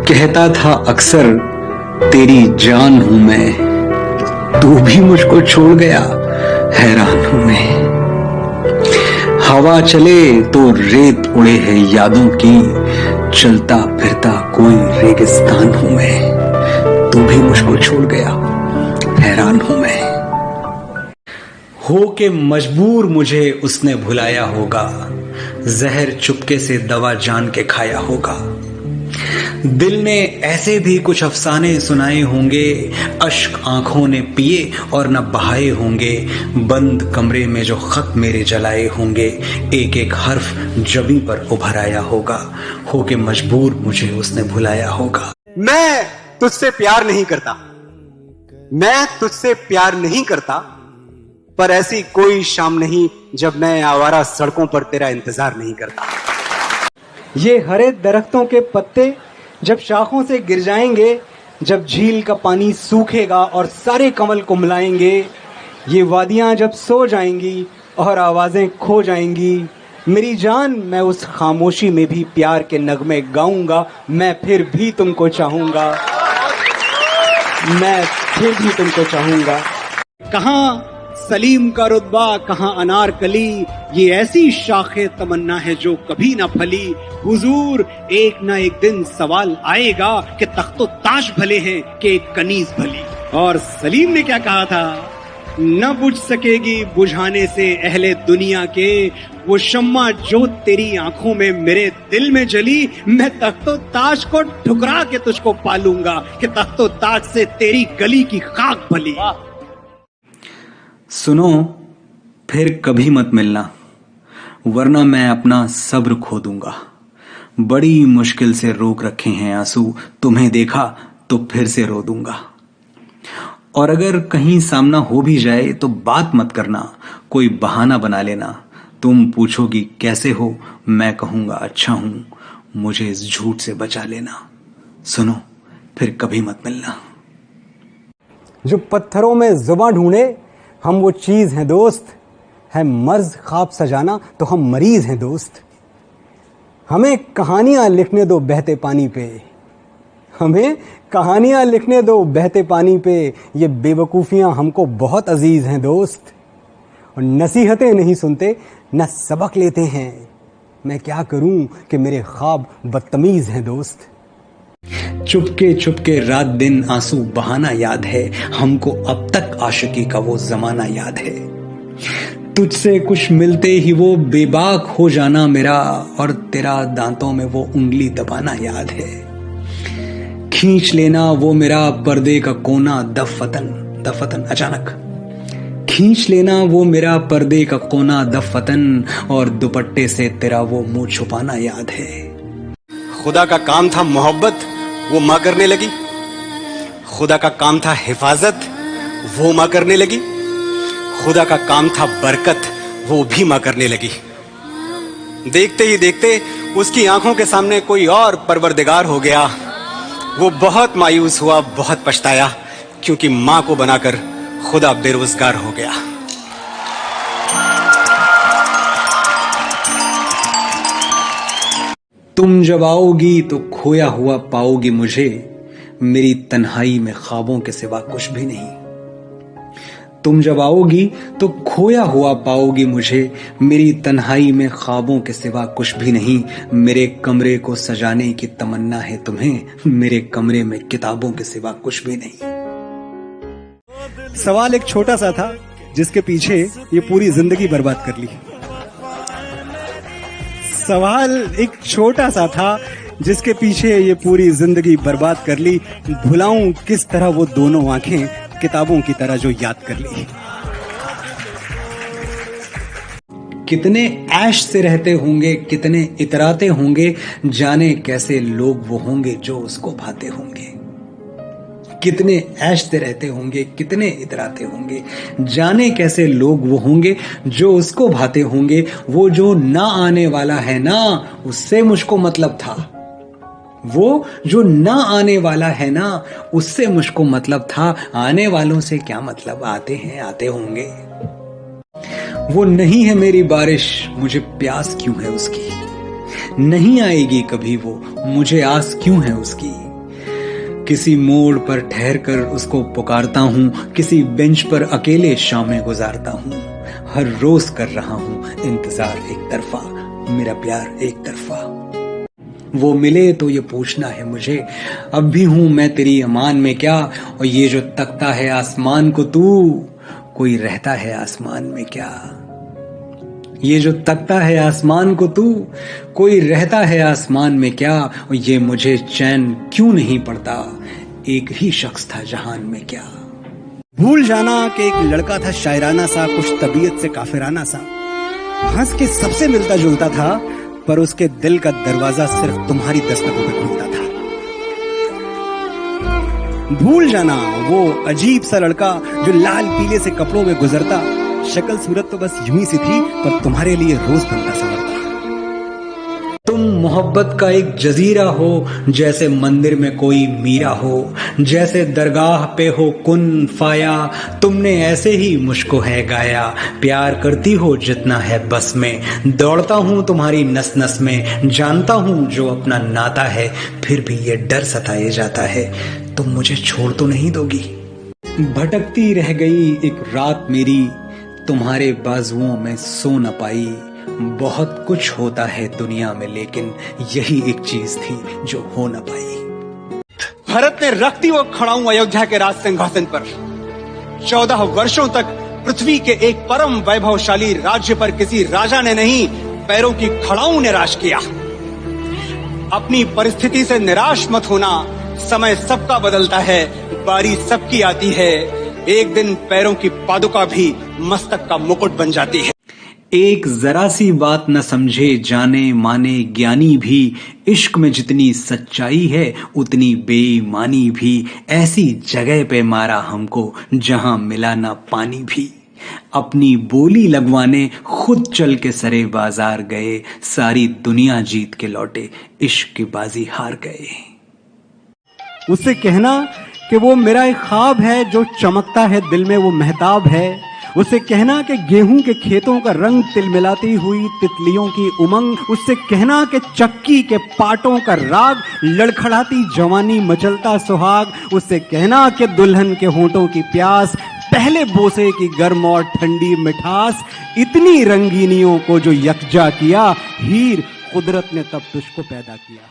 कहता था अक्सर तेरी जान हूं मैं, तू भी मुझको छोड़ गया, हैरान हूं मैं। हवा चले तो रेत उड़े है यादों की, चलता फिरता कोई रेगिस्तान हूं मैं, तू भी मुझको छोड़ गया, हैरान हूं मैं। हो के मजबूर मुझे उसने भुलाया होगा, जहर चुपके से दवा जान के खाया होगा। दिल ने ऐसे भी कुछ अफसाने सुनाए होंगे, अश्क आंखों ने पिए और न बहाए होंगे। बंद कमरे में जो खत मेरे जलाए होंगे, एक एक हर्फ जबी पर उभर आया होगा। हो के मजबूर मुझे उसने भुलाया होगा। मैं तुझसे प्यार नहीं करता, मैं तुझसे प्यार नहीं करता, पर ऐसी कोई शाम नहीं जब मैं आवारा सड़कों पर तेरा इंतजार नहीं करता। ये हरे दरख्तों के पत्ते जब शाखों से गिर जाएंगे, जब झील का पानी सूखेगा और सारे कमल कुम्हलाएंगे, ये वादियां जब सो जाएंगी और आवाजें खो जाएंगी, मेरी जान मैं उस खामोशी में भी प्यार के नगमे गाऊंगा। मैं फिर भी तुमको चाहूंगा, मैं फिर भी तुमको चाहूंगा। कहाँ सलीम का रुतबा, कहाँ अनारकली, ये ऐसी शाखे तमन्ना है जो कभी ना फली। हुजूर एक ना एक दिन सवाल आएगा कि तख्तो ताश भले हैं कि एक कनीज भली। और सलीम ने क्या कहा था? न बुझ सकेगी बुझाने से अहले दुनिया के, वो शम्मा जो तेरी आंखों में मेरे दिल में जली। मैं तख्तो ताश को ठुकरा के तुझको पालूंगा कि तख्तो ताश से तेरी गली की खाक भली। सुनो, फिर कभी मत मिलना, वरना मैं अपना सब्र खो दूंगा। बड़ी मुश्किल से रोक रखे हैं आंसू, तुम्हें देखा तो फिर से रो दूंगा। और अगर कहीं सामना हो भी जाए तो बात मत करना, कोई बहाना बना लेना। तुम पूछोगी कैसे हो, मैं कहूंगा अच्छा हूं, मुझे इस झूठ से बचा लेना। सुनो, फिर कभी मत मिलना। जो पत्थरों में जुबां ढूंढे हम वो चीज हैं दोस्त, है मर्ज ख्वाब सजाना तो हम मरीज हैं दोस्त। हमें कहानियां लिखने दो बहते पानी पे, हमें कहानियां लिखने दो बहते पानी पे, ये बेवकूफियां हमको बहुत अजीज हैं दोस्त। और नसीहतें नहीं सुनते न सबक लेते हैं, मैं क्या करूं कि मेरे ख्वाब बदतमीज हैं दोस्त। चुपके चुपके रात दिन आंसू बहाना याद है, हमको अब तक आशिकी का वो जमाना याद है। तुझसे कुछ मिलते ही वो बेबाक हो जाना मेरा, और तेरा दांतों में वो उंगली दबाना याद है। खींच लेना वो मेरा पर्दे का कोना दफतन अचानक, खींच लेना वो मेरा पर्दे का कोना दफतन, और दुपट्टे से तेरा वो मुंह छुपाना याद है। खुदा का काम था मोहब्बत, वो मां करने लगी। खुदा का काम था हिफाजत, वो मां करने लगी। खुदा का काम था बरकत, वो भी मां करने लगी। देखते ही देखते उसकी आंखों के सामने कोई और परवरदिगार हो गया। वो बहुत मायूस हुआ, बहुत पछताया, क्योंकि मां को बनाकर खुदा बेरोजगार हो गया। तुम जब आओगी तो खोया हुआ पाओगी मुझे, मेरी तन्हाई में ख्वाबों के सिवा कुछ भी नहीं। तुम जब आओगी तो खोया हुआ पाओगी मुझे, मेरी तन्हाई में ख्वाबों के सिवा कुछ भी नहीं। मेरे कमरे को सजाने की तमन्ना है तुम्हें, मेरे कमरे में किताबों के सिवा कुछ भी नहीं। सवाल एक छोटा सा था जिसके पीछे ये पूरी जिंदगी बर्बाद कर ली। सवाल एक छोटा सा था जिसके पीछे ये पूरी जिंदगी बर्बाद कर ली। भुलाऊं किस तरह वो दोनों आंखें किताबों की तरह जो याद कर ली। कितने ऐश से रहते होंगे, कितने इतराते होंगे, जाने कैसे लोग वो होंगे जो उसको भाते होंगे। कितने ऐश से रहते होंगे, कितने इतराते होंगे, जाने कैसे लोग वो होंगे जो उसको भाते होंगे। वो जो ना आने वाला है ना, उससे मुझको मतलब था। वो जो ना आने वाला है ना, उससे मुझको मतलब था। आने वालों से क्या मतलब, आते हैं आते होंगे। वो नहीं है मेरी बारिश, मुझे प्यास क्यों है उसकी। नहीं आएगी कभी वो, मुझे आस क्यों है उसकी। किसी मोड़ पर ठहर कर उसको पुकारता हूँ, किसी बेंच पर अकेले शामें गुजारता हूँ। हर रोज कर रहा हूँ इंतजार एक तरफा, मेरा प्यार एक तरफा। वो मिले तो ये पूछना है मुझे, अब भी हूं मैं तेरी अमान में क्या? और ये जो तकता है आसमान को तू, कोई रहता है आसमान में क्या? ये जो तकता है आसमान को तू, कोई रहता है आसमान में क्या? और ये मुझे चैन क्यों नहीं पड़ता, एक ही शख्स था जहान में क्या? भूल जाना कि एक लड़का था शायराना सा, कुछ तबीयत से काफिराना सा, हंस के सबसे मिलता जुलता था, पर उसके दिल का दरवाजा सिर्फ तुम्हारी दस्तकों पे खुलता था। भूल जाना वो अजीब सा लड़का जो लाल पीले से कपड़ों में गुजरता, शक्ल सूरत तो बस यूं ही सी थी, पर तुम्हारे लिए रोज बनता संवरता। तुम मोहब्बत का एक जजीरा हो, जैसे मंदिर में कोई मीरा हो, जैसे दरगाह पे हो कुन फाया, तुमने ऐसे ही मुझको है गाया। प्यार करती हो जितना है बस में, दौड़ता हूँ तुम्हारी नस नस में, जानता हूँ जो अपना नाता है, फिर भी ये डर सताए जाता है, तुम मुझे छोड़ तो नहीं दोगी। भटकती रह गई एक रात मेरी, तुम्हारे बाजुओं में सो न पाई। बहुत कुछ होता है दुनिया में, लेकिन यही एक चीज थी जो हो न पाई। भरत ने रख दी वो खड़ाऊं अयोध्या के राज सिंहासन पर। 14 वर्षों तक पृथ्वी के एक परम वैभवशाली राज्य पर किसी राजा ने नहीं, पैरों की खड़ाऊं ने राज किया। अपनी परिस्थिति से निराश मत होना, समय सबका बदलता है, बारी सबकी आती है। एक दिन पैरों की पादुका भी मस्तक का मुकुट बन जाती है। एक जरा सी बात न समझे जाने माने ज्ञानी भी, इश्क में जितनी सच्चाई है उतनी बेईमानी भी। ऐसी जगह पे मारा हमको जहां मिला ना पानी भी। अपनी बोली लगवाने खुद चल के सरे बाजार गए, सारी दुनिया जीत के लौटे, इश्क की बाजी हार गए। उससे कहना कि वो मेरा एक ख्वाब है, जो चमकता है दिल में वो महताब है। उससे कहना कि गेहूं के खेतों का रंग तिलमिलाती हुई तितलियों की उमंग। उससे कहना कि चक्की के पाटों का राग, लड़खड़ाती जवानी मचलता सुहाग। उससे कहना कि दुल्हन के होंठों की प्यास, पहले बोसे की गर्म और ठंडी मिठास। इतनी रंगीनियों को जो यकजा किया, हीर कुदरत ने तब तुझको पैदा किया।